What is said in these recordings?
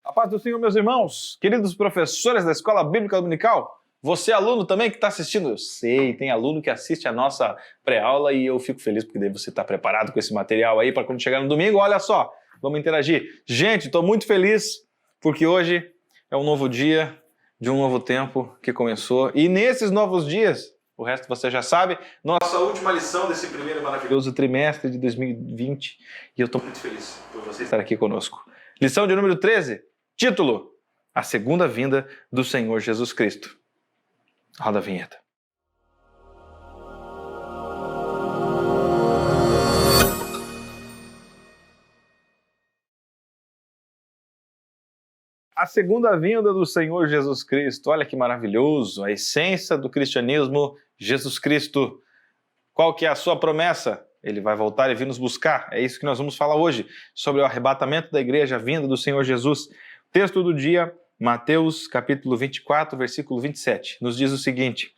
A paz do Senhor, meus irmãos, queridos professores da Escola Bíblica Dominical, você aluno também que está assistindo, eu sei, tem aluno que assiste a nossa pré-aula e eu fico feliz porque daí você está preparado com esse material aí para quando chegar no domingo, olha só, vamos interagir. Gente, estou muito feliz porque hoje é um novo dia de um novo tempo que começou e nesses novos dias, o resto você já sabe, nossa última lição desse primeiro maravilhoso trimestre de 2020 e eu estou muito feliz por você estar aqui conosco. Lição de número 13. Título: A Segunda Vinda do Senhor Jesus Cristo. Roda a vinheta. A segunda vinda do Senhor Jesus Cristo. Olha que maravilhoso. A essência do cristianismo, Jesus Cristo. Qual que é a sua promessa? Ele vai voltar e vir nos buscar. É isso que nós vamos falar hoje, sobre o arrebatamento da igreja, a vinda do Senhor Jesus. Texto do dia, Mateus capítulo 24, versículo 27, nos diz o seguinte: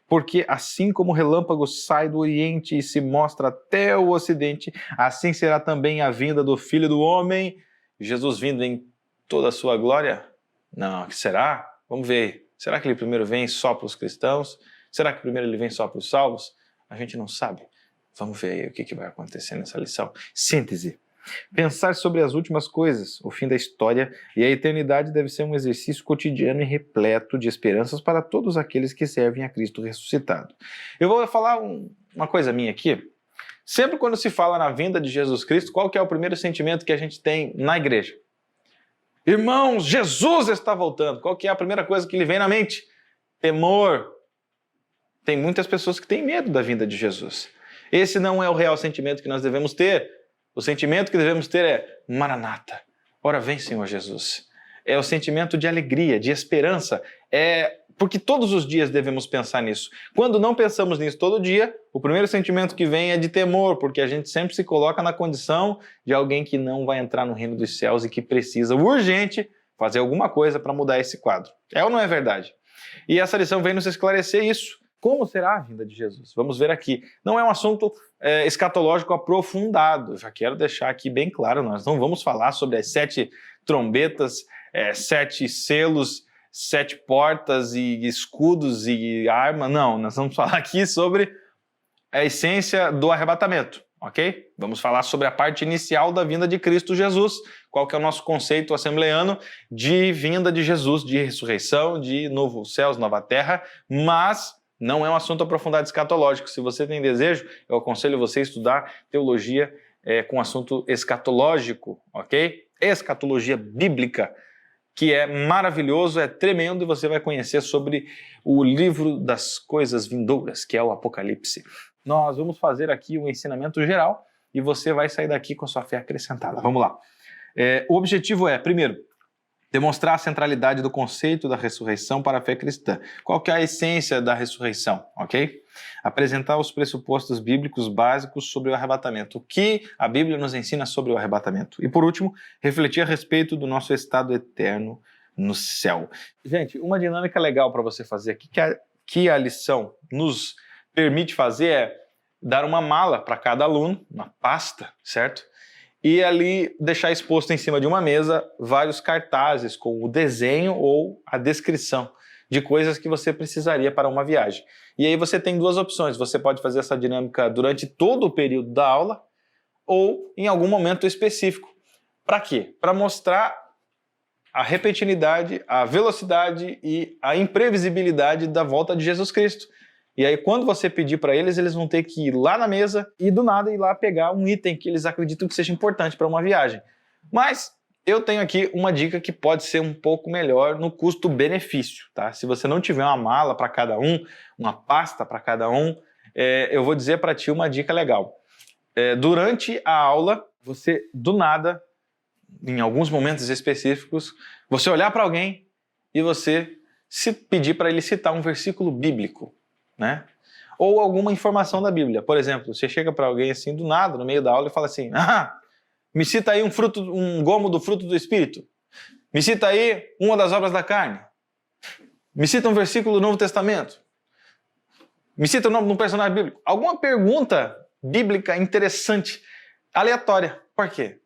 porque assim como o relâmpago sai do oriente e se mostra até o ocidente, assim será também a vinda do Filho do Homem. Jesus vindo em toda a sua glória? Não, que será? Vamos ver. Será que ele primeiro vem só para os cristãos? Será que primeiro ele vem só para os salvos? A gente não sabe. Vamos ver aí o que vai acontecer nessa lição. Síntese. Pensar sobre as últimas coisas, o fim da história e a eternidade deve ser um exercício cotidiano e repleto de esperanças para todos aqueles que servem a Cristo ressuscitado. Eu vou falar uma coisa minha aqui. Sempre quando se fala na vinda de Jesus Cristo, qual que é o primeiro sentimento que a gente tem na igreja? Irmãos, Jesus está voltando. Qual que é a primeira coisa que lhe vem na mente? Temor. Tem muitas pessoas que têm medo da vinda de Jesus. Esse não é o real sentimento que nós devemos ter. O sentimento que devemos ter é Maranata, ora vem Senhor Jesus. É o sentimento de alegria, de esperança, porque todos os dias devemos pensar nisso. Quando não pensamos nisso todo dia, o primeiro sentimento que vem é de temor, porque a gente sempre se coloca na condição de alguém que não vai entrar no reino dos céus e que precisa urgente fazer alguma coisa para mudar esse quadro. É ou não é verdade? E essa lição vem nos esclarecer isso. Como será a vinda de Jesus? Vamos ver aqui. Não é um assunto escatológico aprofundado. Já quero deixar aqui bem claro, nós não vamos falar sobre as 7 trombetas, 7 selos, 7 portas e escudos e arma. Não, nós vamos falar aqui sobre a essência do arrebatamento, ok? Vamos falar sobre a parte inicial da vinda de Cristo Jesus. Qual que é o nosso conceito assembleano de vinda de Jesus, de ressurreição, de novo céus, nova terra, mas não é um assunto aprofundado escatológico. Se você tem desejo, eu aconselho você a estudar teologia com assunto escatológico, ok? Escatologia bíblica, que é maravilhoso, é tremendo e você vai conhecer sobre o livro das coisas vindouras, que é o Apocalipse. Nós vamos fazer aqui um ensinamento geral e você vai sair daqui com a sua fé acrescentada. Vamos lá. O objetivo é, primeiro, demonstrar a centralidade do conceito da ressurreição para a fé cristã. Qual que é a essência da ressurreição, ok? Apresentar os pressupostos bíblicos básicos sobre o arrebatamento. O que a Bíblia nos ensina sobre o arrebatamento. E por último, refletir a respeito do nosso estado eterno no céu. Gente, uma dinâmica legal para você fazer aqui, que a lição nos permite fazer é dar uma mala para cada aluno, uma pasta, certo? E ali deixar exposto em cima de uma mesa vários cartazes com o desenho ou a descrição de coisas que você precisaria para uma viagem. E aí você tem 2 opções, você pode fazer essa dinâmica durante todo o período da aula ou em algum momento específico. Para quê? Para mostrar a repentinidade, a velocidade e a imprevisibilidade da volta de Jesus Cristo. E aí, quando você pedir para eles, eles vão ter que ir lá na mesa e do nada ir lá pegar um item que eles acreditam que seja importante para uma viagem. Mas eu tenho aqui uma dica que pode ser um pouco melhor no custo-benefício, tá? Se você não tiver uma mala para cada um, uma pasta para cada um, eu vou dizer para ti uma dica legal. Durante a aula, você, do nada, em alguns momentos específicos, você olhar para alguém e você pedir para ele citar um versículo bíblico, né? Ou alguma informação da Bíblia. Por exemplo, você chega para alguém assim do nada, no meio da aula, e fala assim: me cita aí um gomo do fruto do Espírito. Me cita aí uma das obras da carne. Me cita um versículo do Novo Testamento. Me cita o nome de um personagem bíblico. Alguma pergunta bíblica interessante, aleatória. Por quê?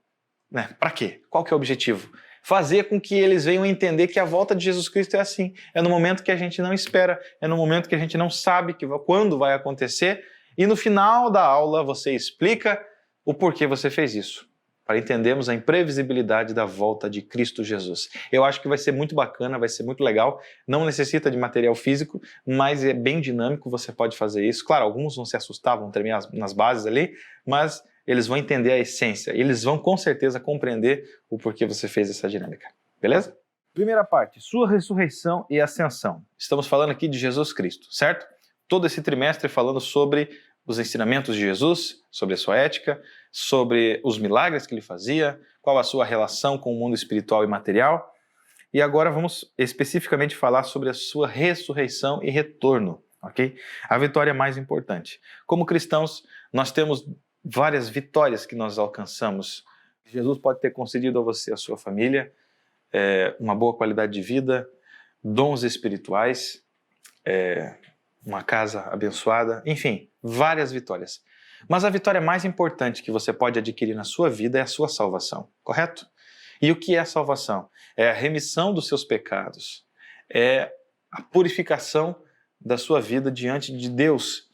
Para quê? Qual que é o objetivo? fazer com que eles venham entender que a volta de Jesus Cristo é assim. É no momento que a gente não espera, é no momento que a gente não sabe quando vai acontecer, e no final da aula você explica o porquê você fez isso, para entendermos a imprevisibilidade da volta de Cristo Jesus. Eu acho que vai ser muito bacana, vai ser muito legal, não necessita de material físico, mas é bem dinâmico, você pode fazer isso. Claro, alguns vão se assustar, vão tremer nas bases ali, mas eles vão entender a essência, eles vão com certeza compreender o porquê você fez essa dinâmica. Beleza? Primeira parte, sua ressurreição e ascensão. Estamos falando aqui de Jesus Cristo, certo? Todo esse trimestre falando sobre os ensinamentos de Jesus, sobre a sua ética, sobre os milagres que ele fazia, qual a sua relação com o mundo espiritual e material. E agora vamos especificamente falar sobre a sua ressurreição e retorno, ok? A vitória mais importante. Como cristãos, nós temos várias vitórias que nós alcançamos. Jesus pode ter concedido a você, a sua família, uma boa qualidade de vida, dons espirituais, uma casa abençoada, enfim, várias vitórias. Mas a vitória mais importante que você pode adquirir na sua vida é a sua salvação, correto? E o que é a salvação? É a remissão dos seus pecados, é a purificação da sua vida diante de Deus.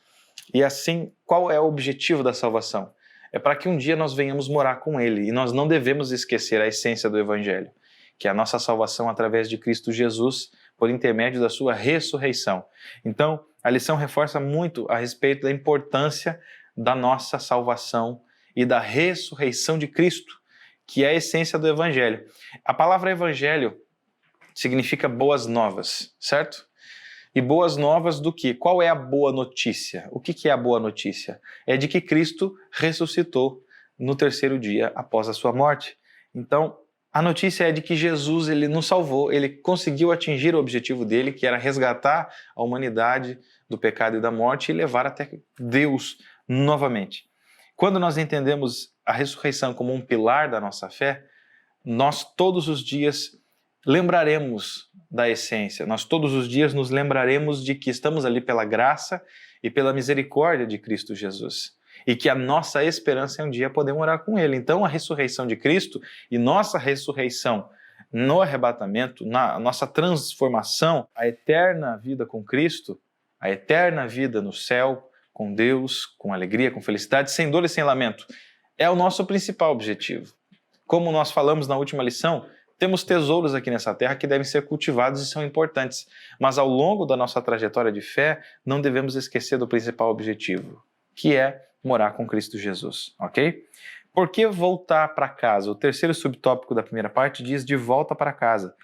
E assim, qual é o objetivo da salvação? É para que um dia nós venhamos morar com Ele, e nós não devemos esquecer a essência do Evangelho, que é a nossa salvação através de Cristo Jesus, por intermédio da sua ressurreição. Então, a lição reforça muito a respeito da importância da nossa salvação e da ressurreição de Cristo, que é a essência do Evangelho. A palavra Evangelho significa boas novas, certo? E boas novas do que? Qual é a boa notícia? O que é a boa notícia? É de que Cristo ressuscitou no terceiro dia após a sua morte. Então, a notícia é de que Jesus ele nos salvou, ele conseguiu atingir o objetivo dele, que era resgatar a humanidade do pecado e da morte e levar até Deus novamente. Quando nós entendemos a ressurreição como um pilar da nossa fé, nós todos os dias lembraremos da essência, nós todos os dias nos lembraremos de que estamos ali pela graça e pela misericórdia de Cristo Jesus. E que a nossa esperança é um dia poder morar com Ele. Então a ressurreição de Cristo e nossa ressurreição no arrebatamento, na nossa transformação, a eterna vida com Cristo, a eterna vida no céu, com Deus, com alegria, com felicidade, sem dor e sem lamento, é o nosso principal objetivo. Como nós falamos na última lição, temos tesouros aqui nessa terra que devem ser cultivados e são importantes, mas ao longo da nossa trajetória de fé, não devemos esquecer do principal objetivo, que é morar com Cristo Jesus, ok? Por que voltar para casa? O terceiro subtópico da primeira parte diz de volta para casa.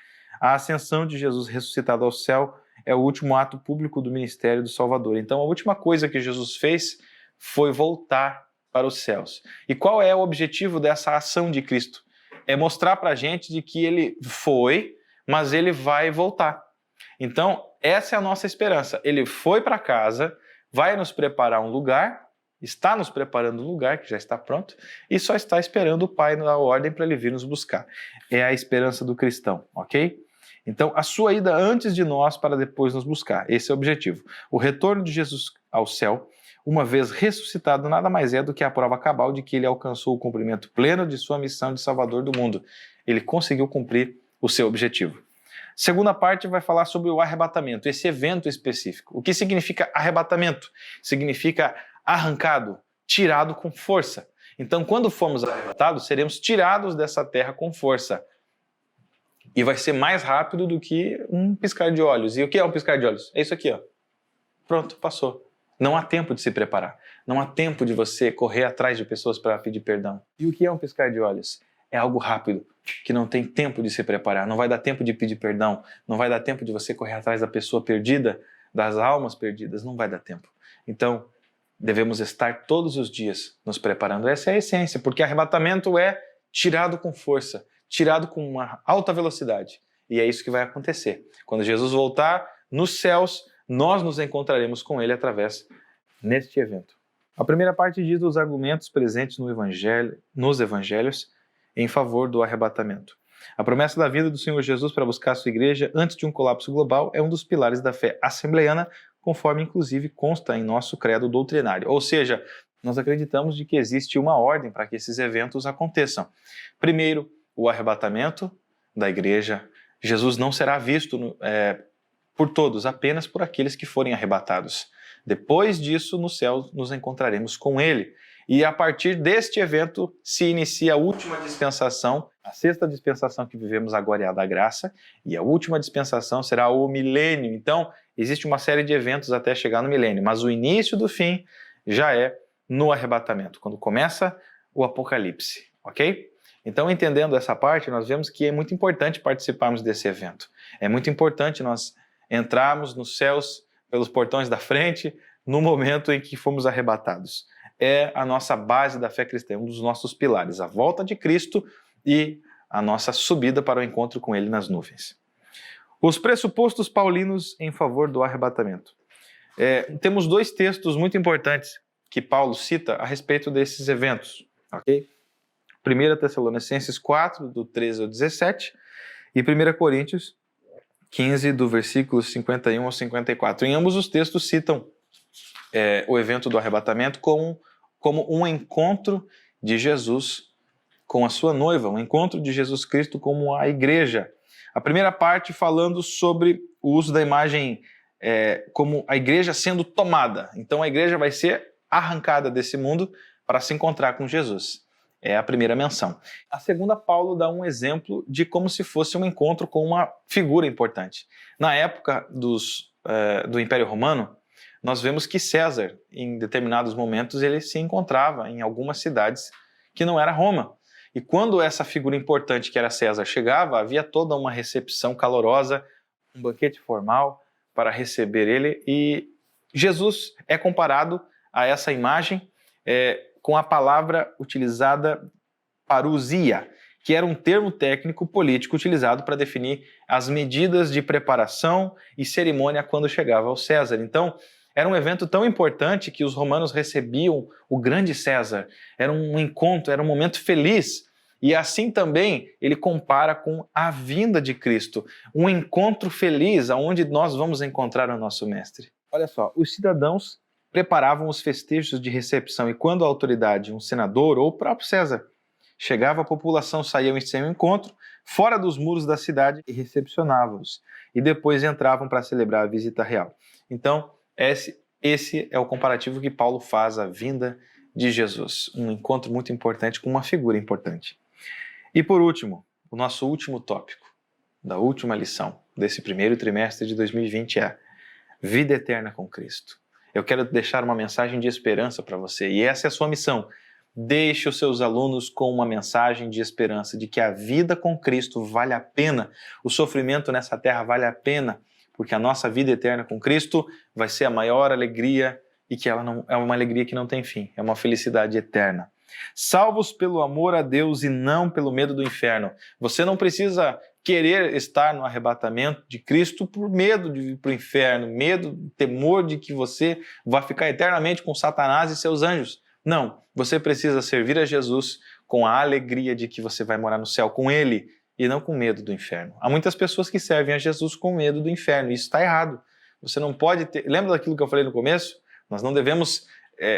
A ascensão de Jesus ressuscitado ao céu é o último ato público do ministério do Salvador. Então a última coisa que Jesus fez foi voltar para os céus. E qual é o objetivo dessa ação de Cristo? É mostrar para a gente de que ele foi, mas ele vai voltar. Então, essa é a nossa esperança. Ele foi para casa, vai nos preparar um lugar, está nos preparando um lugar que já está pronto e só está esperando o Pai dar ordem para ele vir nos buscar. É a esperança do cristão, ok? Então, a sua ida antes de nós para depois nos buscar. Esse é o objetivo. O retorno de Jesus ao céu, uma vez ressuscitado, nada mais é do que a prova cabal de que ele alcançou o cumprimento pleno de sua missão de salvador do mundo. Ele conseguiu cumprir o seu objetivo. Segunda parte vai falar sobre o arrebatamento, esse evento específico. O que significa arrebatamento? Significa arrancado, tirado com força. Então, quando formos arrebatados, seremos tirados dessa terra com força. E vai ser mais rápido do que um piscar de olhos. E o que é um piscar de olhos? É isso aqui, ó. Pronto, passou. Não há tempo de se preparar. Não há tempo de você correr atrás de pessoas para pedir perdão. E o que é um piscar de olhos? É algo rápido, que não tem tempo de se preparar. Não vai dar tempo de pedir perdão. Não vai dar tempo de você correr atrás da pessoa perdida, das almas perdidas. Não vai dar tempo. Então, devemos estar todos os dias nos preparando. Essa é a essência, porque arrebatamento é tirado com força, tirado com uma alta velocidade. E é isso que vai acontecer. Quando Jesus voltar nos céus, nós nos encontraremos com ele através neste evento. A primeira parte diz dos argumentos presentes nos evangelhos em favor do arrebatamento. A promessa da vida do Senhor Jesus para buscar a sua igreja antes de um colapso global é um dos pilares da fé assembleiana, conforme inclusive consta em nosso credo doutrinário. Ou seja, nós acreditamos de que existe uma ordem para que esses eventos aconteçam. Primeiro, o arrebatamento, da igreja. Jesus não será visto por todos, apenas por aqueles que forem arrebatados. Depois disso, no céu, nos encontraremos com ele. E a partir deste evento se inicia a última dispensação, a sexta dispensação que vivemos agora é a da graça, e a última dispensação será o milênio. Então, existe uma série de eventos até chegar no milênio, mas o início do fim já é no arrebatamento, quando começa o Apocalipse, ok? Então, entendendo essa parte, nós vemos que é muito importante participarmos desse evento. É muito importante nós entrarmos nos céus pelos portões da frente no momento em que fomos arrebatados. É a nossa base da fé cristã, um dos nossos pilares, a volta de Cristo e a nossa subida para o encontro com Ele nas nuvens. Os pressupostos paulinos em favor do arrebatamento. Temos dois textos muito importantes que Paulo cita a respeito desses eventos, ok? 1 Tessalonicenses 4, do 13 ao 17, e 1 Coríntios 15, do versículo 51 ao 54. Em ambos os textos citam o evento do arrebatamento como um encontro de Jesus com a sua noiva, um encontro de Jesus Cristo como a igreja. A primeira parte falando sobre o uso da imagem como a igreja sendo tomada. Então a igreja vai ser arrancada desse mundo para se encontrar com Jesus. É a primeira menção. A segunda, Paulo dá um exemplo de como se fosse um encontro com uma figura importante. Na época do Império Romano, nós vemos que César, em determinados momentos, ele se encontrava em algumas cidades que não era Roma. E quando essa figura importante, que era César, chegava, havia toda uma recepção calorosa, um banquete formal para receber ele. E Jesus é comparado a essa imagem com a palavra utilizada parousia, que era um termo técnico político utilizado para definir as medidas de preparação e cerimônia quando chegava ao César. Então, era um evento tão importante que os romanos recebiam o grande César. Era um encontro, era um momento feliz. E assim também ele compara com a vinda de Cristo, um encontro feliz onde nós vamos encontrar o nosso Mestre. Olha só, os cidadãos preparavam os festejos de recepção e quando a autoridade, um senador ou o próprio César, chegava, a população saía em seu encontro, fora dos muros da cidade e recepcionava-os. E depois entravam para celebrar a visita real. Então, esse é o comparativo que Paulo faz à vinda de Jesus. Um encontro muito importante com uma figura importante. E por último, o nosso último tópico, da última lição desse primeiro trimestre de 2020 é vida eterna com Cristo. Eu quero deixar uma mensagem de esperança para você e essa é a sua missão. Deixe os seus alunos com uma mensagem de esperança, de que a vida com Cristo vale a pena, o sofrimento nessa terra vale a pena, porque a nossa vida eterna com Cristo vai ser a maior alegria e que ela não é uma alegria que não tem fim, é uma felicidade eterna. Salvos pelo amor a Deus e não pelo medo do inferno. Você não precisa querer estar no arrebatamento de Cristo por medo de ir para o inferno, medo, temor de que você vai ficar eternamente com Satanás e seus anjos. Não, você precisa servir a Jesus com a alegria de que você vai morar no céu com Ele e não com medo do inferno. Há muitas pessoas que servem a Jesus com medo do inferno, e isso está errado. Você não pode ter... Lembra daquilo que eu falei no começo? Nós não devemos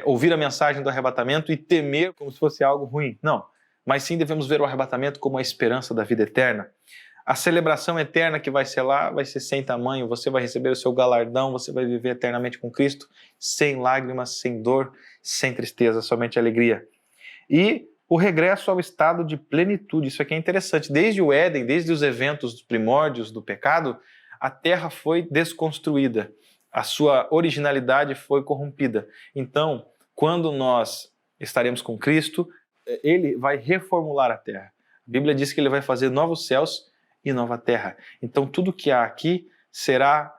ouvir a mensagem do arrebatamento e temer como se fosse algo ruim. Não, mas sim devemos ver o arrebatamento como a esperança da vida eterna. A celebração eterna que vai ser lá vai ser sem tamanho, você vai receber o seu galardão, você vai viver eternamente com Cristo, sem lágrimas, sem dor, sem tristeza, somente alegria. E o regresso ao estado de plenitude, isso aqui é interessante. Desde o Éden, desde os eventos dos primórdios do pecado, a terra foi desconstruída, a sua originalidade foi corrompida. Então, quando nós estaremos com Cristo, Ele vai reformular a terra. A Bíblia diz que Ele vai fazer novos céus e nova terra. Então tudo que há aqui será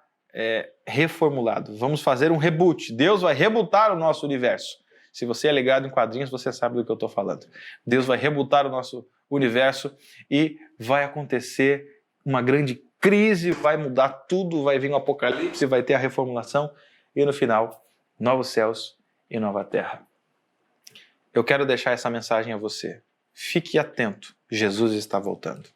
reformulado. Vamos fazer um reboot. Deus vai rebootar o nosso universo. Se você é ligado em quadrinhos, você sabe do que eu estou falando. Deus vai rebootar o nosso universo e vai acontecer uma grande crise, vai mudar tudo, vai vir um apocalipse, vai ter a reformulação e no final, novos céus e nova terra. Eu quero deixar essa mensagem a você. Fique atento, Jesus está voltando.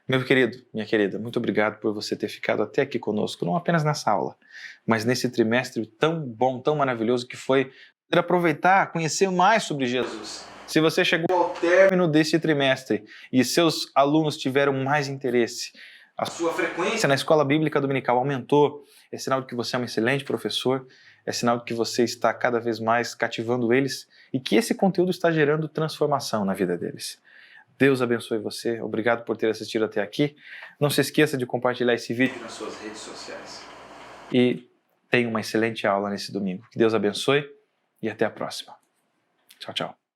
Meu querido, minha querida, muito obrigado por você ter ficado até aqui conosco, não apenas nessa aula, mas nesse trimestre tão bom, tão maravilhoso que foi poder aproveitar, conhecer mais sobre Jesus. Se você chegou ao término deste trimestre e seus alunos tiveram mais interesse, a sua frequência na escola bíblica dominical aumentou, é sinal de que você é um excelente professor, é sinal de que você está cada vez mais cativando eles e que esse conteúdo está gerando transformação na vida deles. Deus abençoe você, obrigado por ter assistido até aqui. Não se esqueça de compartilhar esse vídeo nas suas redes sociais. E tenha uma excelente aula nesse domingo. Que Deus abençoe e até a próxima. Tchau, tchau.